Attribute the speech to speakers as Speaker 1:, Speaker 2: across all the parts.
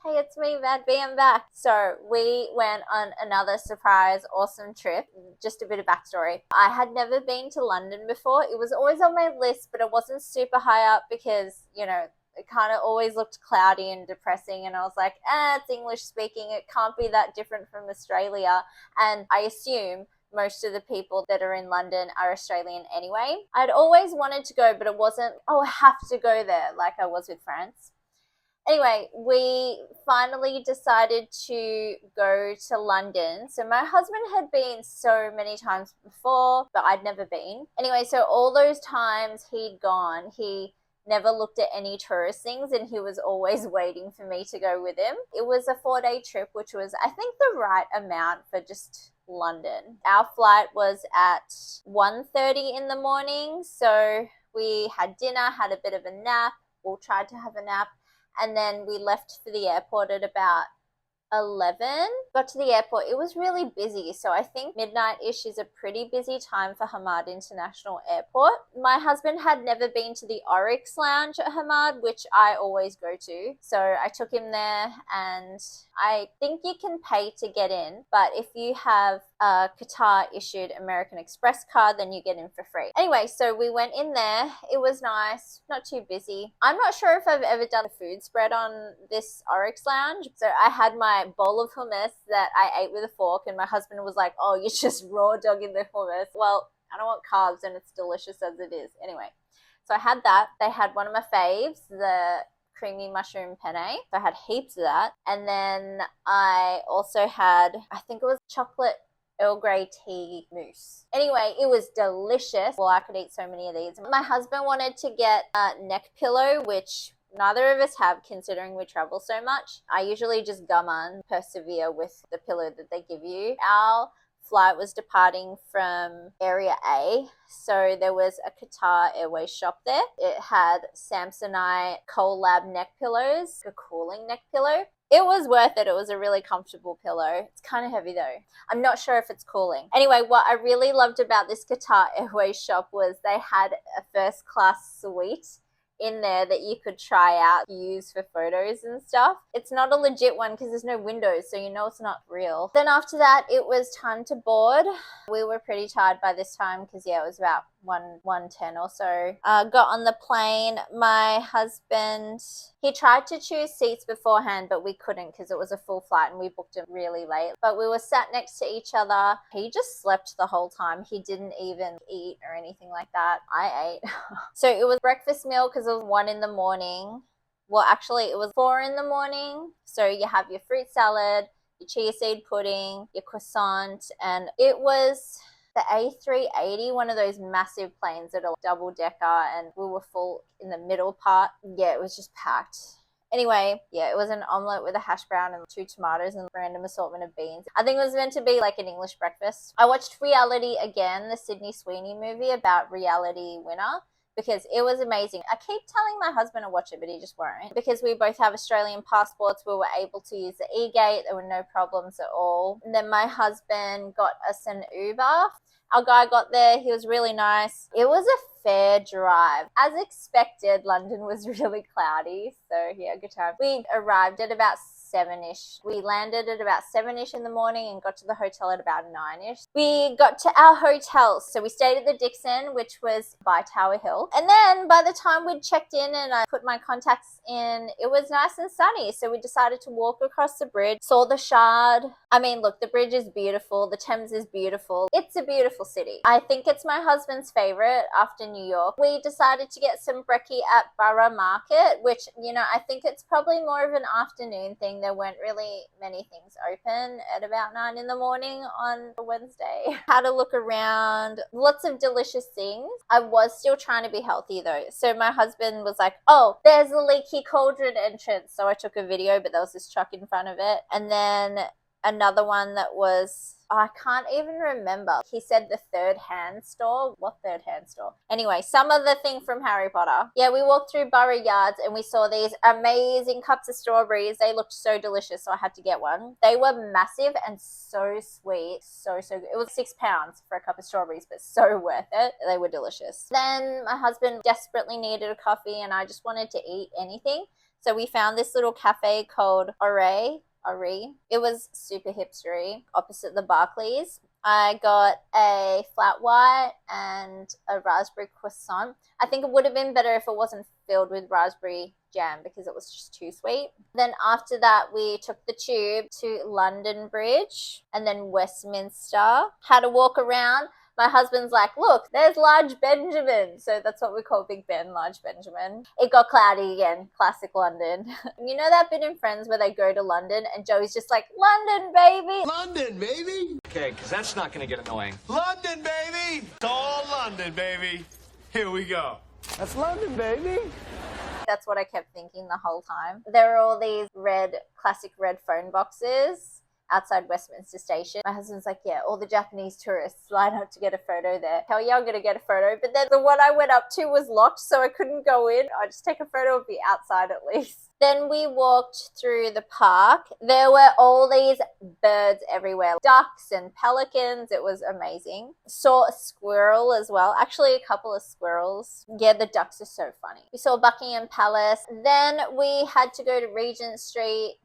Speaker 1: hey, it's me, Mad B, I'm back. So we went on another surprise, awesome trip. Just a bit of backstory. I had never been to London before. It was always on my list, but it wasn't super high up because, you know, it kind of always looked cloudy and depressing, and I was like, it's English speaking, it can't be that different from Australia. And I assume most of the people that are in London are Australian anyway. I'd always wanted to go, but it wasn't, I have to go there like I was with France. Anyway, we finally decided to go to London. So my husband had been so many times before, but I'd never been. Anyway, so all those times he'd gone, he never looked at any tourist things, and he was always waiting for me to go with him. It was a 4-day trip, which was, I think, the right amount for just London. Our flight was at 1:30 in the morning, so we had dinner, had a bit of a nap, or tried to have a nap, and then we left for the airport at about 11. Got to the airport. It was really busy, so I think midnight-ish is a pretty busy time for Hamad International Airport. My husband had never been to the Oryx Lounge at Hamad, which I always go to, so I took him there, and I think you can pay to get in, but if you have a Qatar issued American Express card, then you get in for free. Anyway, so we went in there. It was nice, not too busy. I'm not sure if I've ever done a food spread on this Oryx Lounge. So I had my bowl of hummus that I ate with a fork, and my husband was like, oh, you're just raw dogging the hummus. Well, I don't want carbs, and it's delicious as it is. Anyway, so I had that. They had one of my faves, the creamy mushroom penne. So I had heaps of that. And then I also had, I think it was chocolate Earl Grey tea mousse. Anyway, it was delicious. Well, I could eat so many of these. My husband wanted to get a neck pillow, which neither of us have, considering we travel so much. I usually just gum on, persevere with the pillow that they give you. Our flight was departing from Area A, so there was a Qatar Airways shop there. It had Samsonite collab neck pillows, a cooling neck pillow. It was worth it. It was a really comfortable pillow. It's kind of heavy though. I'm not sure if it's cooling. Anyway, what I really loved about this Qatar Airways shop was they had a first class suite in there that you could try out, use for photos and stuff. It's not a legit one because there's no windows, so you know it's not real. Then after that, it was time to board. We were pretty tired by this time because, yeah, it was about 1:10 or so. Got on the plane. My husband, he tried to choose seats beforehand, but we couldn't because it was a full flight and we booked it really late. But we were sat next to each other. He just slept the whole time. He didn't even eat or anything like that. I ate. So it was breakfast meal because it was 1 in the morning. Well, actually, it was 4 in the morning. So you have your fruit salad, your chia seed pudding, your croissant, and it was the A380, one of those massive planes that are double decker, and we were full in the middle part. Yeah, it was just packed. Anyway, yeah, it was an omelette with a hash brown and 2 tomatoes and a random assortment of beans. I think it was meant to be like an English breakfast. I watched Reality again, the Sydney Sweeney movie about Reality Winner, because it was amazing. I keep telling my husband to watch it, but he just won't. Because we both have Australian passports, we were able to use the e-gate. There were no problems at all. And then my husband got us an Uber. Our guy got there. He was really nice. It was a fair drive. As expected, London was really cloudy, so yeah, good time. We arrived at about 7-ish. We landed at about 7-ish in the morning and got to the hotel at about 9-ish. We got to our hotel, so we stayed at the Dixon, which was by Tower Hill. And then by the time we'd checked in and I put my contacts in, it was nice and sunny, so we decided to walk across the bridge, saw the Shard. I mean, look, the bridge is beautiful. The Thames is beautiful. It's a beautiful city. I think it's my husband's favorite after New York. We decided to get some brekkie at Borough Market, which, you know, I think it's probably more of an afternoon thing. There weren't really many things open at about 9 in the morning on a Wednesday. Had a look around, lots of delicious things. I was still trying to be healthy though. So my husband was like, oh, there's a leaky cauldron entrance. So I took a video, but there was this truck in front of it. And then another one that was, I can't even remember. He said the third hand store. What third hand store? Anyway, some of the thing from Harry Potter. Yeah, we walked through Borough Yards and we saw these amazing cups of strawberries. They looked so delicious, so I had to get one. They were massive and so sweet. So good. It was £6 for a cup of strawberries, but so worth it. They were delicious. Then my husband desperately needed a coffee and I just wanted to eat anything. So we found this little cafe called Ore. It was super hipstery, opposite the Barclays. I got a flat white and a raspberry croissant. I think it would have been better if it wasn't filled with raspberry jam because it was just too sweet. Then after that, we took the tube to London Bridge and then Westminster. Had to walk around. My husband's like, look, there's Large Benjamin. So that's what we call Big Ben, Large Benjamin. It got cloudy again, classic London. You know that bit in Friends where they go to London and Joey's just like, London, baby.
Speaker 2: London, baby. Okay, because that's not going to get annoying. London, baby. It's all London, baby. Here we go. That's London, baby.
Speaker 1: That's what I kept thinking the whole time. There were all these classic red phone boxes outside Westminster Station. My husband's like, yeah, all the Japanese tourists line up to get a photo there. Hell yeah, I'm gonna get a photo. But then the one I went up to was locked, so I couldn't go in. I just take a photo of the outside at least. Then we walked through the park. There were all these birds everywhere. Ducks and pelicans. It was amazing. Saw a squirrel as well. Actually, a couple of squirrels. Yeah, the ducks are so funny. We saw Buckingham Palace. Then we had to go to Regent Street,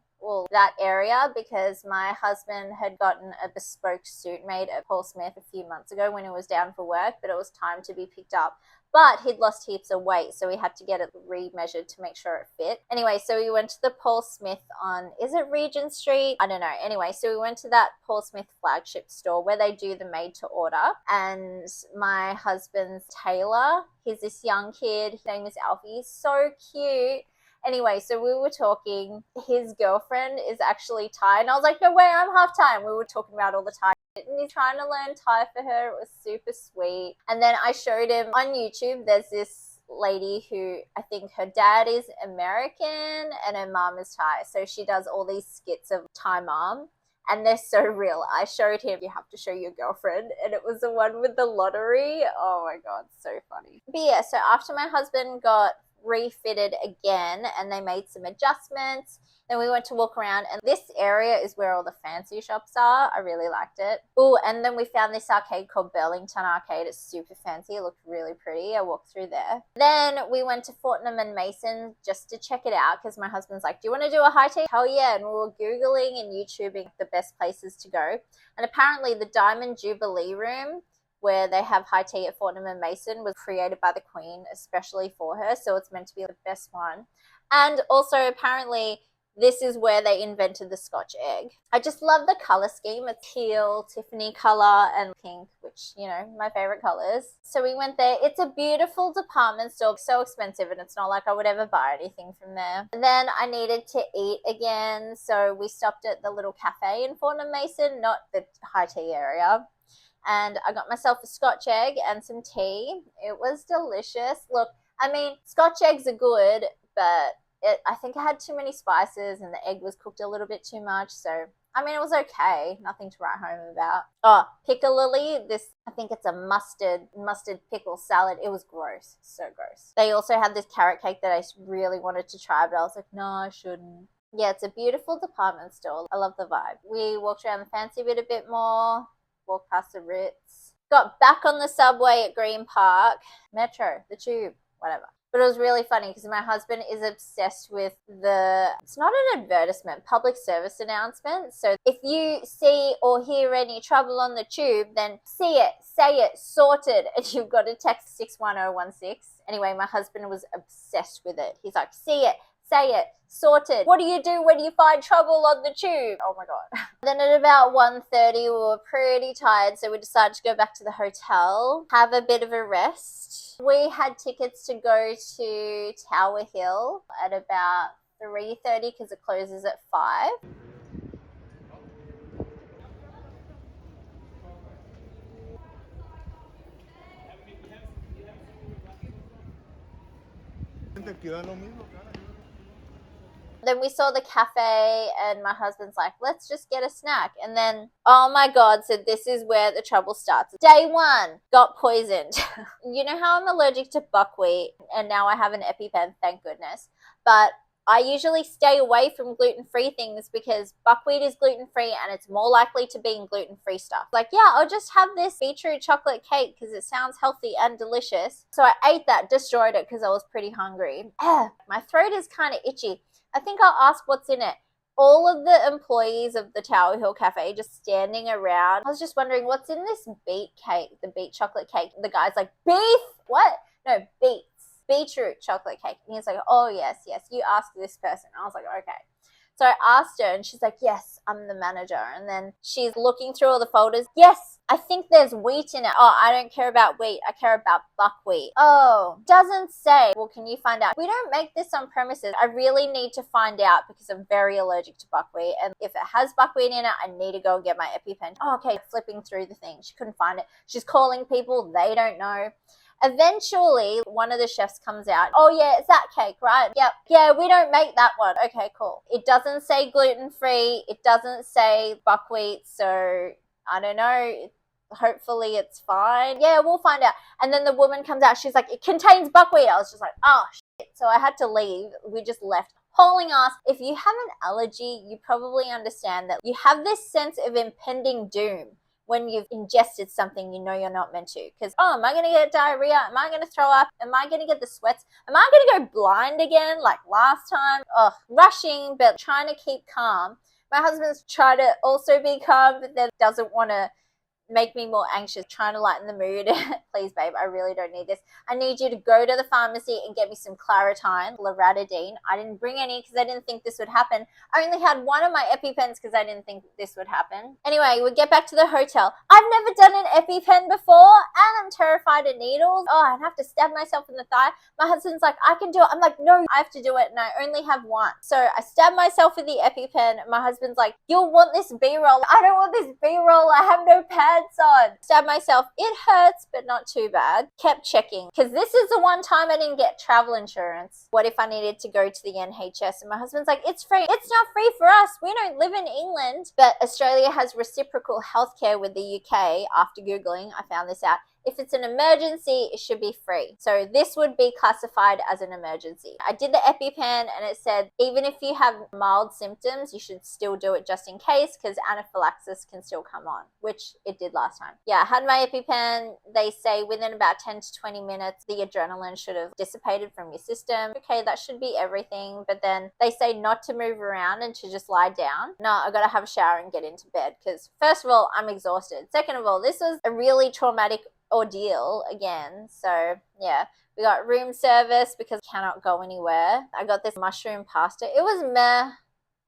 Speaker 1: that area, because my husband had gotten a bespoke suit made at Paul Smith a few months ago when he was down for work, but it was time to be picked up. But he'd lost heaps of weight, so we had to get it remeasured to make sure it fit. Anyway, so we went to the Paul Smith on, is it Regent Street? I don't know. Anyway, so we went to that Paul Smith flagship store where they do the made to order. And my husband's tailor, he's this young kid. His name is Alfie. He's so cute. Anyway, so we were talking. His girlfriend is actually Thai. And I was like, no way, I'm half Thai. And we were talking about all the Thai. And he's trying to learn Thai for her. It was super sweet. And then I showed him on YouTube, there's this lady who I think her dad is American and her mom is Thai. So she does all these skits of Thai mom. And they're so real. I showed him, you have to show your girlfriend. And it was the one with the lottery. Oh my God, so funny. But yeah, so after my husband got refitted again and they made some adjustments, then we went to walk around, and this area is where all the fancy shops are. I really liked it. Oh, and then we found this arcade called Burlington Arcade. It's super fancy. It looked really pretty. I walked through there. Then we went to Fortnum and Mason just to check it out because my husband's like, do you want to do a high tea? Hell yeah. And we were Googling and YouTubing the best places to go. And apparently the Diamond Jubilee Room, where they have high tea at Fortnum and Mason, was created by the Queen especially for her. So it's meant to be the best one. And also apparently this is where they invented the Scotch egg. I just love the color scheme. It's teal, Tiffany color, and pink, which, you know, my favorite colors. So we went there. It's a beautiful department store, so expensive, and it's not like I would ever buy anything from there. And then I needed to eat again, so we stopped at the little cafe in Fortnum Mason, not the high tea area. And I got myself a Scotch egg and some tea. It was delicious. Look, I mean, Scotch eggs are good, but I think I had too many spices and the egg was cooked a little bit too much. So, I mean, it was okay. Nothing to write home about. Oh, Piccadilly, I think it's a mustard pickle salad. It was gross. So gross. They also had this carrot cake that I really wanted to try, but I was like, no, I shouldn't. Yeah, it's a beautiful department store. I love the vibe. We walked around the fancy bit a bit more, walked past the Ritz, got back on the subway at Green Park, Metro, the Tube, whatever. But it was really funny because my husband is obsessed with it's not an advertisement, public service announcement. So if you see or hear any trouble on the tube, then see it, say it, sorted, and you've got to text 61016. Anyway, my husband was obsessed with it. He's like, see it, say it, sorted. What do you do when you find trouble on the tube? Oh my God. Then at about 1:30, we were pretty tired, so we decided to go back to the hotel, have a bit of a rest. We had tickets to go to Tower Hill at about 3:30 because it closes at 5. Then we saw the cafe and my husband's like, let's just get a snack. And then, oh my God, so this is where the trouble starts. Day 1, got poisoned. You know how I'm allergic to buckwheat and now I have an EpiPen, thank goodness. But I usually stay away from gluten-free things because buckwheat is gluten-free and it's more likely to be in gluten-free stuff. Like, yeah, I'll just have this beetroot chocolate cake because it sounds healthy and delicious. So I ate that, destroyed it because I was pretty hungry. My throat is kind of itchy. I think I'll ask what's in it. All of the employees of the Tower Hill Cafe just standing around. I was just wondering, what's in this beet cake, the beet chocolate cake? The guy's like, beef? What? No, beets. Beetroot chocolate cake. And he's like, oh, yes, you ask this person. I was like, okay. So I asked her and she's like, yes, I'm the manager. And then she's looking through all the folders. Yes, I think there's wheat in it. Oh, I don't care about wheat. I care about buckwheat. Oh, doesn't say. Well, can you find out? We don't make this on premises. I really need to find out because I'm very allergic to buckwheat. And if it has buckwheat in it, I need to go and get my EpiPen. Oh, okay, flipping through the thing. She couldn't find it. She's calling people. They don't know. Eventually, one of the chefs comes out. Oh, yeah, it's that cake, right? Yep. Yeah, we don't make that one. Okay, cool. It doesn't say gluten-free. It doesn't say buckwheat. So, I don't know. Hopefully, it's fine. Yeah, we'll find out. And then the woman comes out. She's like, it contains buckwheat. I was just like, oh, shit. So, I had to leave. We just left. Hauling ass. If you have an allergy, you probably understand that you have this sense of impending doom when you've ingested something you know you're not meant to. Because, oh, am I going to get diarrhea? Am I going to throw up? Am I going to get the sweats? Am I going to go blind again like last time? Ugh, rushing, but trying to keep calm. My husband's trying to also be calm, but then doesn't want to make me more anxious, trying to lighten the mood. Please, babe, I really don't need this. I need you to go to the pharmacy and get me some Claritine, Loratadine. I didn't bring any because I didn't think this would happen. I only had one of my EpiPens because I didn't think this would happen. Anyway, we get back to the hotel. I've never done an EpiPen before, and I'm terrified of needles. Oh, I'd have to stab myself in the thigh. My husband's like, I can do it. I'm like, no, I have to do it, and I only have one. So I stab myself with the EpiPen. My husband's like, you'll want this B-roll. I don't want this B-roll. I have no pads on. Stab myself. It hurts, but not too bad. Kept checking because this is the one time I didn't get travel insurance. What if I needed to go to the NHS? And my husband's like, it's free. It's not free for us. We don't live in England. But Australia has reciprocal healthcare with the UK. After Googling, I found this out. If it's an emergency, it should be free. So this would be classified as an emergency. I did the EpiPen and it said, even if you have mild symptoms, you should still do it just in case because anaphylaxis can still come on, which it did last time. Yeah, I had my EpiPen. They say within about 10 to 20 minutes, the adrenaline should have dissipated from your system. Okay, that should be everything. But then they say not to move around and to just lie down. No, I got to have a shower and get into bed because first of all, I'm exhausted. Second of all, this was a really traumatic ordeal again. So yeah, we got room service because I cannot go anywhere. I got this mushroom pasta. It was meh.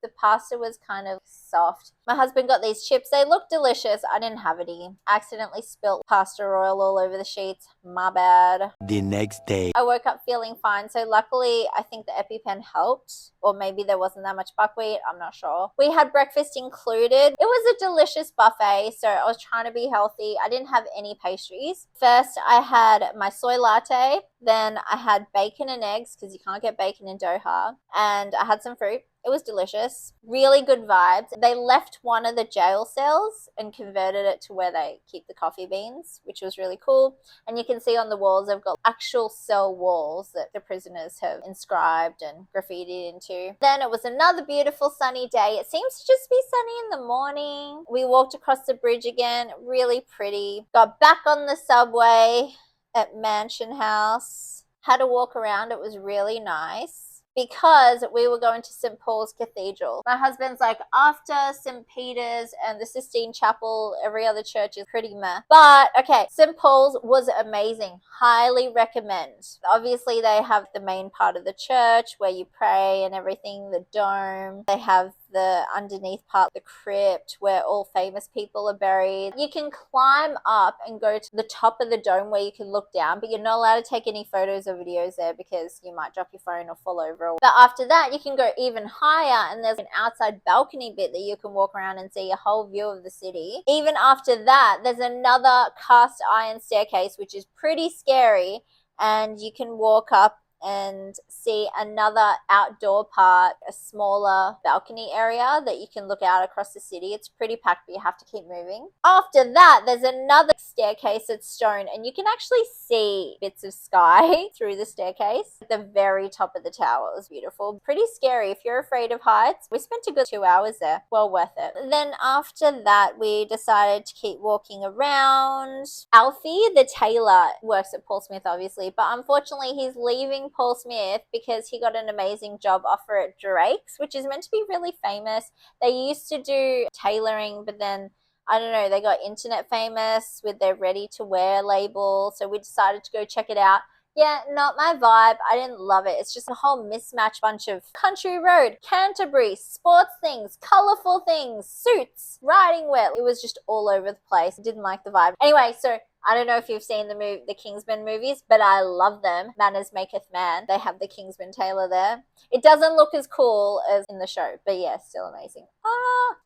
Speaker 1: The pasta was kind of soft. My husband got these chips. They look delicious. I didn't have any. Accidentally spilt pasta oil all over the sheets. My bad.
Speaker 3: The next day,
Speaker 1: I woke up feeling fine. So luckily, I think the EpiPen helped. Or maybe there wasn't that much buckwheat. I'm not sure. We had breakfast included. It was a delicious buffet. So I was trying to be healthy. I didn't have any pastries. First, I had my soy latte. Then I had bacon and eggs because you can't get bacon in Doha. And I had some fruit. It was delicious. Really good vibes. They left one of the jail cells and converted it to where they keep the coffee beans, which was really cool. And you can see on the walls, they've got actual cell walls that the prisoners have inscribed and graffitied into. Then it was another beautiful sunny day. It seems to just be sunny in the morning. We walked across the bridge again. Really pretty. Got back on the subway at Mansion House. Had to walk around. It was really nice because we were going to St. Paul's Cathedral. My husband's like, after St. Peter's and the Sistine Chapel, every other church is pretty meh. But, okay, St. Paul's was amazing. Highly recommend. Obviously, they have the main part of the church where you pray and everything, the dome. They have the underneath part, the crypt, where all famous people are buried. You can climb up and go to the top of the dome where you can look down, but you're not allowed to take any photos or videos there because you might drop your phone or fall over. But after that, you can go even higher and there's an outside balcony bit that you can walk around and see a whole view of the city. Even after that, there's another cast iron staircase, which is pretty scary, and you can walk up and see another outdoor part, a smaller balcony area that you can look out across the city. It's pretty packed, but you have to keep moving. After that, there's another staircase that's stone, and you can actually see bits of sky through the staircase. At the very top of the tower, it was beautiful. Pretty scary if you're afraid of heights. We spent a good 2 hours there. Well worth it. Then after that, we decided to keep walking around. Alfie, the tailor, works at Paul Smith, obviously, but unfortunately, he's leaving dating Paul Smith because he got an amazing job offer at Drake's, which is meant to be really famous. They used to do tailoring, but then I don't know, they got internet famous with their ready-to-wear label, so we decided to go check it out. Yeah, not my vibe. I didn't love it. It's just a whole mismatch bunch of country road, Canterbury, sports things, colourful things, suits, riding wear. It was just all over the place. Didn't like the vibe. Anyway, so I don't know if you've seen the Kingsman movies, but I love them. Manners maketh man. They have the Kingsman tailor there. It doesn't look as cool as in the show, but yeah, still amazing.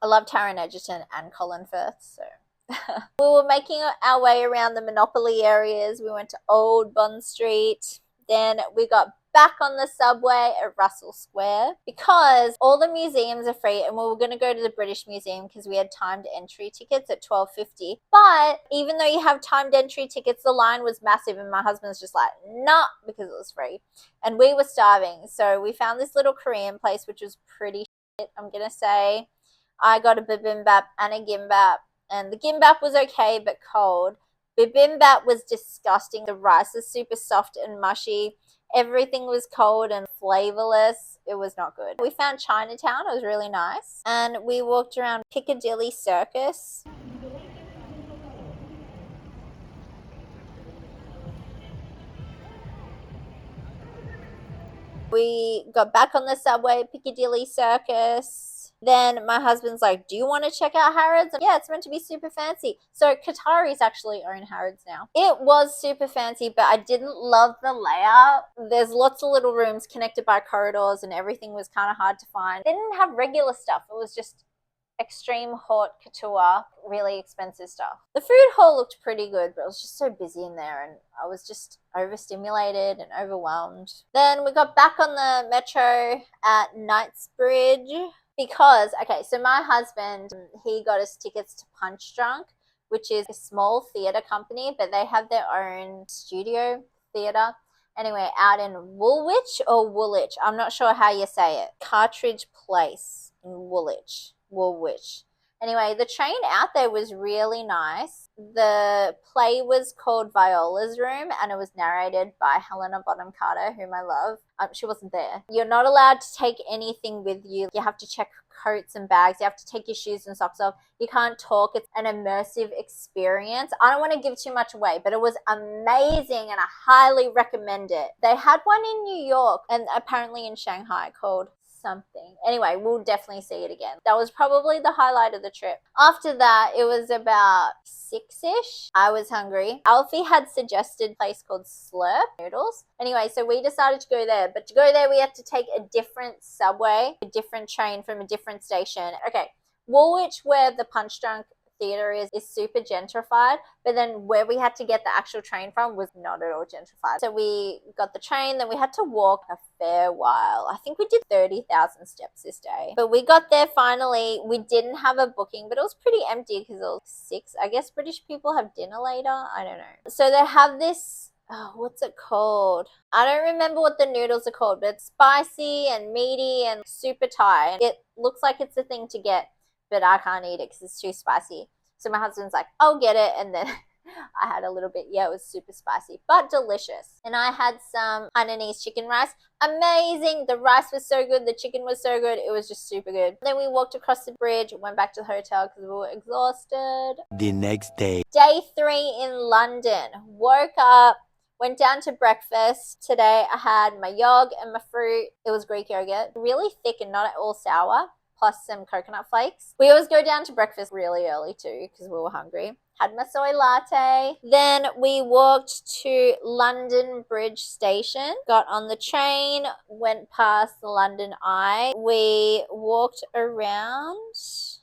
Speaker 1: I love Taron Egerton and Colin Firth, so... We were making our way around the Monopoly areas. We went to Old Bond Street. Then we got back on the subway at Russell Square because all the museums are free, and we were going to go to the British Museum because we had timed entry tickets at $12.50. But even though you have timed entry tickets, the line was massive, and my husband was just like, nah, because it was free. And we were starving. So we found this little Korean place, which was pretty shit, I'm going to say. I got a bibimbap and a gimbap. And the gimbap was okay, but cold. Bibimbap was disgusting. The rice is super soft and mushy. Everything was cold and flavorless. It was not good. We found Chinatown. It was really nice. And we walked around Piccadilly Circus. We got back on the subway, Piccadilly Circus. Then my husband's like, do you want to check out Harrods? And yeah, it's meant to be super fancy. So Qataris actually own Harrods now. It was super fancy, but I didn't love the layout. There's lots of little rooms connected by corridors, and everything was kind of hard to find. They didn't have regular stuff. It was just extreme haute couture, really expensive stuff. The food hall looked pretty good, but it was just so busy in there, and I was just overstimulated and overwhelmed. Then we got back on the metro at Knightsbridge. Because, okay, so my husband, he got us tickets to Punchdrunk, which is a small theatre company, but they have their own studio theatre. Anyway, out in Woolwich or Woolwich, I'm not sure how you say it. Cartridge Place in Woolwich. Anyway, the train out there was really nice. The play was called Viola's Room, and it was narrated by Helena Bonham Carter, whom I love. She wasn't there. You're not allowed to take anything with you. You have to check coats and bags. You have to take your shoes and socks off. You can't talk. It's an immersive experience. I don't want to give too much away, but it was amazing, and I highly recommend it. They had one in New York and apparently in Shanghai called something. Anyway, we'll definitely see it again. That was probably the highlight of the trip. After that, it was about 6-ish. I was hungry. Alfie had suggested a place called Slurp Noodles. Anyway, so we decided to go there. But to go there, we had to take a different subway, a different train from a different station. Okay, Woolwich, where the Punchdrunk theatre is super gentrified, but then where we had to get the actual train from was not at all gentrified. So we got the train, then we had to walk a fair while. I think we did 30,000 steps this day, but we got there finally. We didn't have a booking, but it was pretty empty because it was 6. I guess British people have dinner later. I don't know. So they have this, oh, what's it called? I don't remember what the noodles are called, but it's spicy and meaty and super Thai. It looks like it's a thing to get, but I can't eat it because it's too spicy. So my husband's like, I'll get it. And then I had a little bit. Yeah, it was super spicy, but delicious. And I had some Hainanese chicken rice. Amazing. The rice was so good. The chicken was so good. It was just super good. Then we walked across the bridge, went back to the hotel because we were exhausted.
Speaker 3: The next day.
Speaker 1: Day 3 in London. Woke up. Went down to breakfast. Today I had my yogurt and my fruit. It was Greek yogurt. Really thick and not at all sour. Plus some coconut flakes. We always go down to breakfast really early too because we were hungry. Had my soy latte. Then we walked to London Bridge Station. Got on the train. Went past the London Eye. We walked around.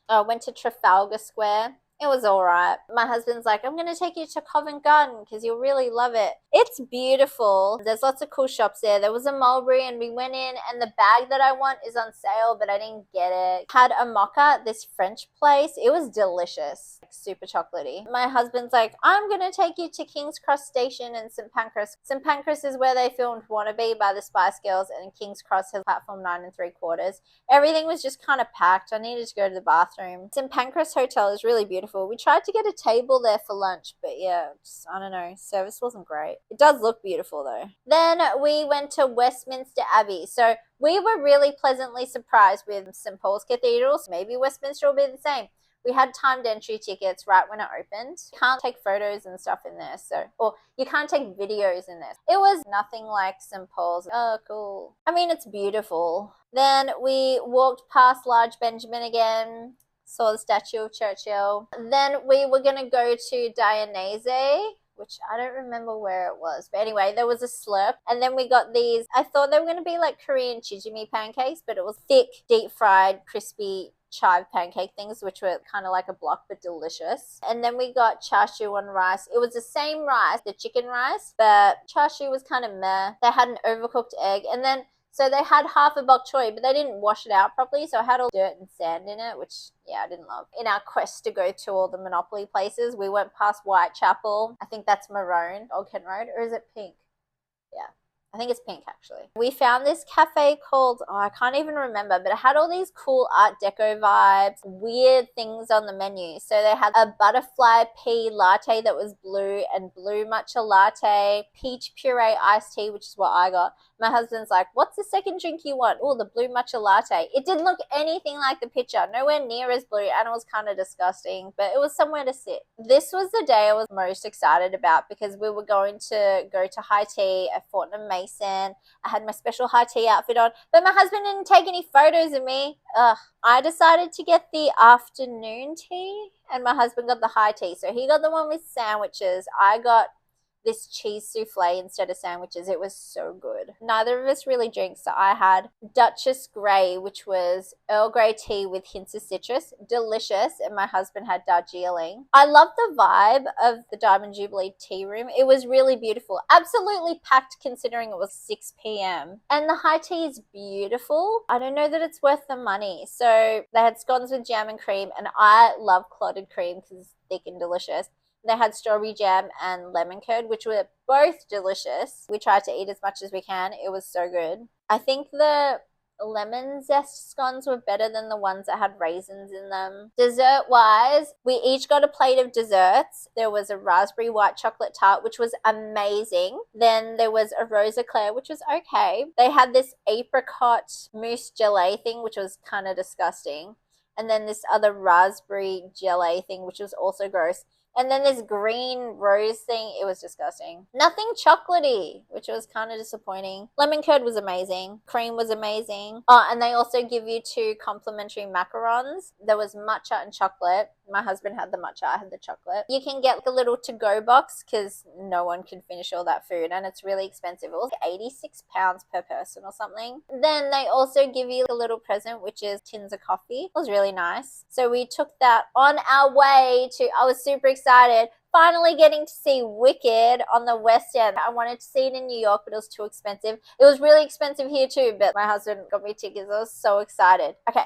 Speaker 1: Went to Trafalgar Square. It was alright. My husband's like, I'm going to take you to Covent Garden because you'll really love it. It's beautiful. There's lots of cool shops there. There was a Mulberry and we went in and the bag that I want is on sale, but I didn't get it. Had a mocha at this French place. It was delicious. Super chocolatey. My husband's like, I'm going to take you to King's Cross Station and St. Pancras. St. Pancras is where they filmed Wannabe by the Spice Girls, and King's Cross has platform 9 3/4. Everything was just kind of packed. I needed to go to the bathroom. St. Pancras Hotel is really beautiful. beautiful. We tried to get a table there for lunch, but yeah, just, I don't know, service wasn't great. It does look beautiful though. Then we went to Westminster Abbey. So we were really pleasantly surprised with St. Paul's Cathedral. So maybe Westminster will be the same. We had timed entry tickets right when it opened. You can't take photos and stuff in there, or you can't take videos in there. It was nothing like St. Paul's. Oh, cool. I mean, it's beautiful. Then we walked past Large Benjamin again, saw the statue of Churchill. Then we were going to go to Dionysus, which I don't remember where it was. But anyway, there was a Slurp. And then we got these, I thought they were going to be like Korean chijimi pancakes, but it was thick, deep-fried, crispy chive pancake things, which were kind of like a block but delicious. And then we got char siu on rice. It was the same rice, the chicken rice, but char siu was kind of meh. They had an overcooked egg, and then so they had half a bok choy, but they didn't wash it out properly, so it had all dirt and sand in it, which, yeah, I didn't love. In our quest to go to all the Monopoly places, we went past Whitechapel. I think that's maroon, Old Kent Road, or is it pink? Yeah. I think it's pink, actually. We found this cafe called, I can't even remember, but it had all these cool Art Deco vibes, weird things on the menu. So they had a butterfly pea latte that was blue and blue matcha latte, peach puree iced tea, which is what I got. My husband's like, what's the second drink you want? Oh, the blue matcha latte. It didn't look anything like the picture, nowhere near as blue, and it was kind of disgusting, but it was somewhere to sit. This was the day I was most excited about because we were going to go to high tea at Fortnum and Mason. I had my special high tea outfit on, but my husband didn't take any photos of me. Ugh. I decided to get the afternoon tea, and my husband got the high tea. So he got the one with sandwiches. I got this cheese souffle instead of sandwiches. It was so good. Neither of us really drink, so I had Duchess Grey, which was Earl Grey tea with hints of citrus. Delicious. And my husband had Darjeeling. I love the vibe of the Diamond Jubilee tea room. It was really beautiful. Absolutely packed considering it was 6 p.m. And the high tea is beautiful. I don't know that it's worth the money. So they had scones with jam and cream, and I love clotted cream because it's thick and delicious. They had strawberry jam and lemon curd, which were both delicious. We tried to eat as much as we can. It was so good. I think the lemon zest scones were better than the ones that had raisins in them. Dessert-wise, we each got a plate of desserts. There was a raspberry white chocolate tart, which was amazing. Then there was a rose eclair, which was okay. They had this apricot mousse gelée thing, which was kind of disgusting. And then this other raspberry gelée thing, which was also gross. And then this green rose thing, it was disgusting. Nothing chocolatey, which was kind of disappointing. Lemon curd was amazing. Cream was amazing. Oh, and they also give you 2 complimentary macarons. There was matcha and chocolate. My husband had the matcha, I had the chocolate. You can get like a little to-go box because no one can finish all that food, and it's really expensive. It was £86 per person or something. Then they also give you a little present, which is tins of coffee. It was really nice. So we took that on our way to, I was super excited, finally getting to see Wicked on the West End. I wanted to see it in New York, but it was too expensive. It was really expensive here too, but my husband got me tickets. I was so excited. Okay,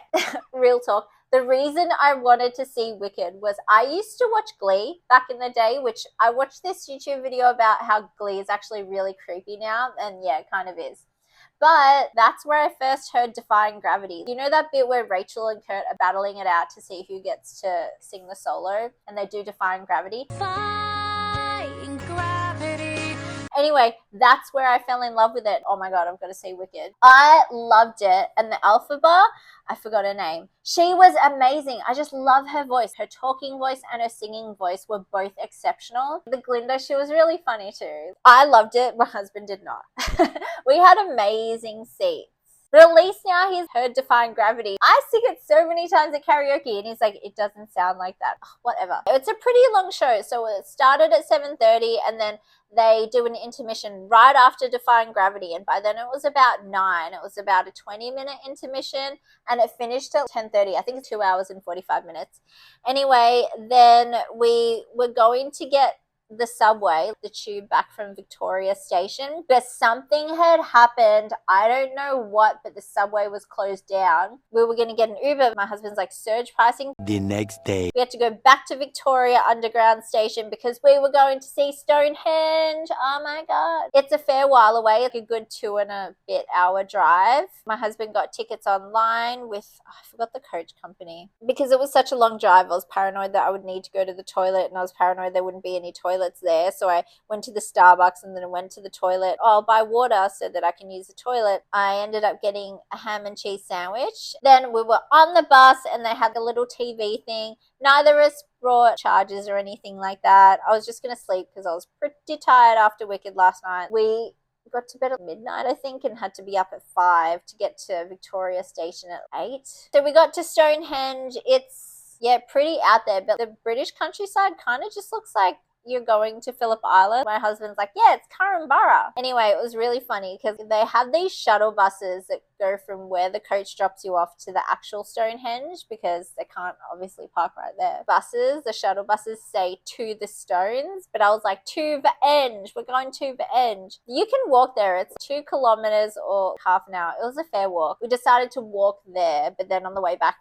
Speaker 1: real talk. The reason I wanted to see Wicked was I used to watch Glee back in the day, which I watched this YouTube video about how Glee is actually really creepy now, and yeah, it kind of is. But that's where I first heard Defying Gravity. You know that bit where Rachel and Kurt are battling it out to see who gets to sing the solo, and they do Defying Gravity? Defying Gravity. Anyway, that's where I fell in love with it. Oh my god, I've got to see Wicked. I loved it. And the Alphaba, I forgot her name. She was amazing. I just love her voice. Her talking voice and her singing voice were both exceptional. The Glinda, she was really funny too. I loved it. My husband did not. We had amazing seats. But at least now he's heard Defying Gravity. I sing it so many times at karaoke and he's like, it doesn't sound like that. Ugh, whatever. It's a pretty long show. So it started at 7:30 and then they do an intermission right after Defying Gravity. And by then it was about 9. It was about a 20-minute intermission and it finished at 10:30. I think it's 2 hours and 45 minutes. Anyway, then we were going to get the subway, the tube back from Victoria Station, but something had happened. I don't know what, but the subway was closed down. We were going to get an Uber. My husband's like, surge pricing.
Speaker 3: The next day,
Speaker 1: we had to go back to Victoria Underground Station because we were going to see Stonehenge. Oh my God. It's a fair while away, like a good 2.5 hour drive. My husband got tickets online with, I forgot the coach company. Because it was such a long drive, I was paranoid that I would need to go to the toilet, and I was paranoid there wouldn't be any toilets there. So I went to the Starbucks and then I went to the toilet. Oh, I'll buy water so that I can use the toilet. I ended up getting a ham and cheese sandwich. Then we were on the bus and they had the little TV thing. Neither of us brought chargers or anything like that. I was just going to sleep because I was pretty tired after Wicked last night. We got to bed at midnight, I think, and had to be up at 5 to get to Victoria Station at 8. So we got to Stonehenge. It's, yeah, pretty out there, but the British countryside kind of just looks like you're going to Phillip Island. My husband's like, yeah, it's Borough. Anyway, it was really funny because they have these shuttle buses that go from where the coach drops you off to the actual Stonehenge, because they can't obviously park right there. The shuttle buses say to the stones, but I was like, to the Enge. We're going to the Enge. You can walk there. It's 2 kilometers or half an hour. It was a fair walk. We decided to walk there, but then on the way back,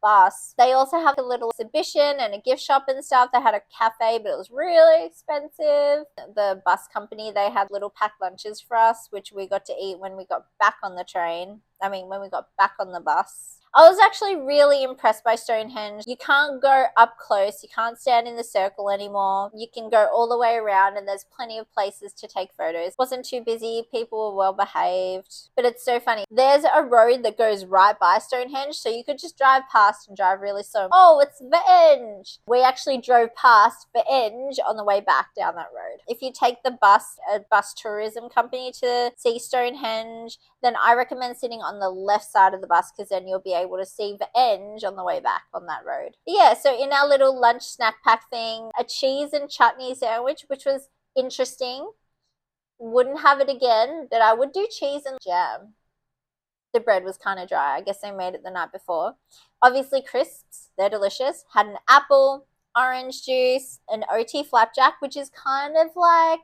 Speaker 1: bus. They also have a little exhibition and a gift shop and stuff. They had a cafe, but it was really expensive. The bus company, they had little packed lunches for us, which we got to eat when we got back on the train. When we got back on the bus. I was actually really impressed by Stonehenge. You can't go up close. You can't stand in the circle anymore. You can go all the way around and there's plenty of places to take photos. Wasn't too busy. People were well behaved. But it's so funny. There's a road that goes right by Stonehenge, so you could just drive past and drive really slow. Oh, it's the Enge. We actually drove past the Enge on the way back down that road. If you take the bus, a bus tourism company to see Stonehenge, then I recommend sitting on the left side of the bus because then you'll be able to see the Enge on the way back on that road. But yeah, so in our little lunch snack pack thing, a cheese and chutney sandwich, which was interesting. Wouldn't have it again, but I would do cheese and jam. The bread was kind of dry. I guess they made it the night before. Obviously crisps, they're delicious. Had an apple, orange juice, an OT flapjack, which is kind of like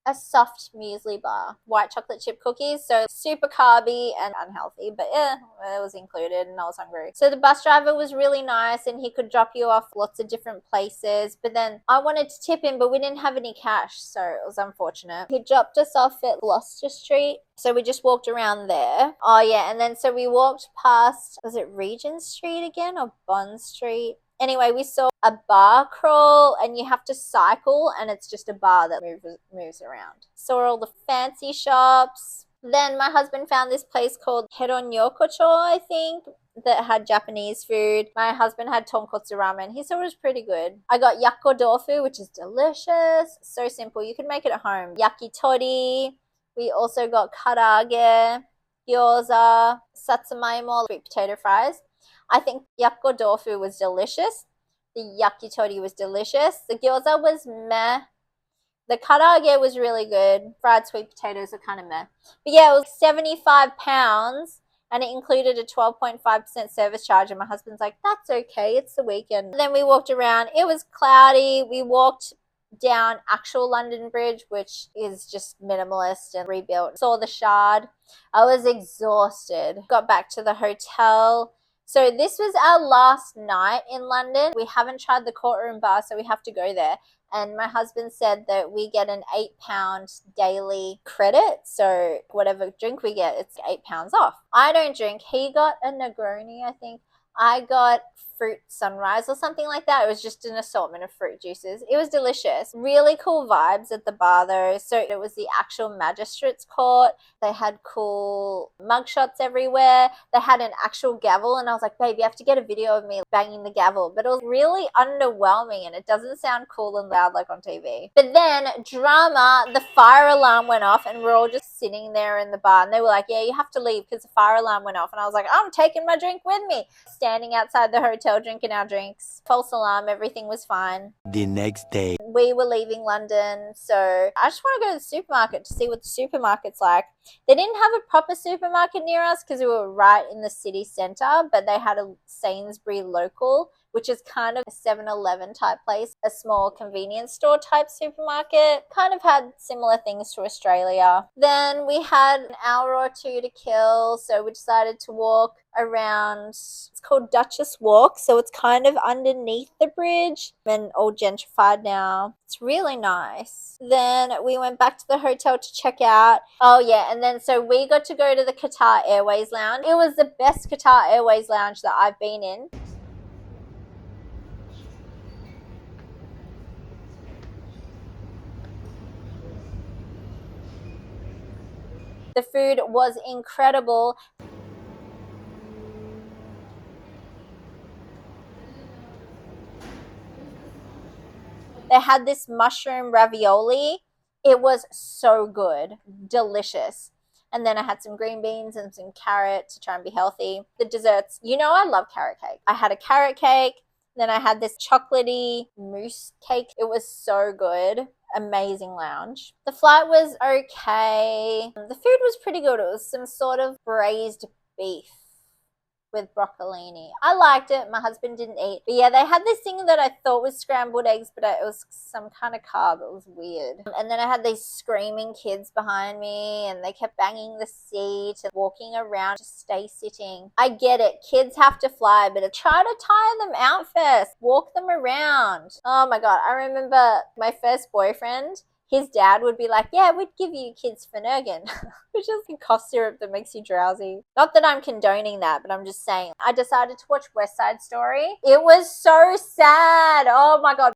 Speaker 1: a soft muesli bar. White chocolate chip cookies, so super carby and unhealthy, but yeah, it was included and I was hungry. So the bus driver was really nice and he could drop you off lots of different places, but then I wanted to tip him, but we didn't have any cash, so it was unfortunate. He dropped us off at Gloucester Street, so we just walked around there. Oh yeah, and then so we walked past, was it Regent Street again or Bond Street? Anyway, we saw a bar crawl and you have to cycle and it's just a bar that moves around. Saw all the fancy shops. Then my husband found this place called Hedon Yokocho, I think, that had Japanese food. My husband had tonkotsu ramen. He said it was pretty good. I got yakidofu, which is delicious. So simple. You can make it at home. Yakitori. We also got karaage, gyoza, satsumaimo, sweet potato fries. I think yakidofu was delicious. The yakitori was delicious. The gyoza was meh. The karaage was really good. Fried sweet potatoes are kind of meh. But yeah, it was £75 and it included a 12.5% service charge. And my husband's like, that's okay. It's the weekend. And then we walked around. It was cloudy. We walked down actual London Bridge, which is just minimalist and rebuilt. Saw the Shard. I was exhausted. Got back to the hotel. So this was our last night in London. We haven't tried the Courtroom Bar, so we have to go there. And my husband said that we get an £8 daily credit. So whatever drink we get, it's £8 off. I don't drink. He got a Negroni, I think. I got fruit sunrise or something like that. It was just an assortment of fruit juices. It was delicious. Really cool vibes at the bar though. So it was the actual magistrate's court. They had cool mugshots everywhere. They had an actual gavel and I was like, babe, you have to get a video of me banging the gavel. But it was really underwhelming and it doesn't sound cool and loud like on TV. But then drama, the fire alarm went off and we're all just sitting there in the bar and they were like, yeah, you have to leave because the fire alarm went off. And I was like, I'm taking my drink with me. Standing outside the hotel drinking our drinks. False alarm, everything was fine.
Speaker 3: The next day,
Speaker 1: we were leaving London, so I just want to go to the supermarket to see what the supermarket's like. They didn't have a proper supermarket near us because we were right in the city centre, but they had a Sainsbury Local, which is kind of a 7-Eleven type place, a small convenience store type supermarket. Kind of had similar things to Australia. Then we had an hour or two to kill, so we decided to walk around. It's called Duchess Walk, so it's kind of underneath the bridge and all gentrified now. It's really nice. Then we went back to the hotel to check out. Oh yeah, and then so we got to go to the Qatar Airways Lounge. It was the best Qatar Airways Lounge that I've been in. The food was incredible. They had this mushroom ravioli. It was so good. Delicious. And then I had some green beans and some carrot to try and be healthy. The desserts, you know I love carrot cake. I had a carrot cake. Then I had this chocolatey mousse cake. It was so good. Amazing lounge. The flight was okay. The food was pretty good. It was some sort of braised beef with broccolini. I liked it. My husband didn't eat. But yeah, they had this thing that I thought was scrambled eggs, but it was some kind of carb. It was weird. And then I had these screaming kids behind me, and they kept banging the seat and walking around to stay sitting. I get it. Kids have to fly, but try to tire them out first. Walk them around. Oh my God. I remember my first boyfriend, his dad would be like, yeah, we'd give you kids Finnegan, which is a cough syrup that makes you drowsy. Not that I'm condoning that, but I'm just saying. I decided to watch West Side Story. It was so sad. Oh my God.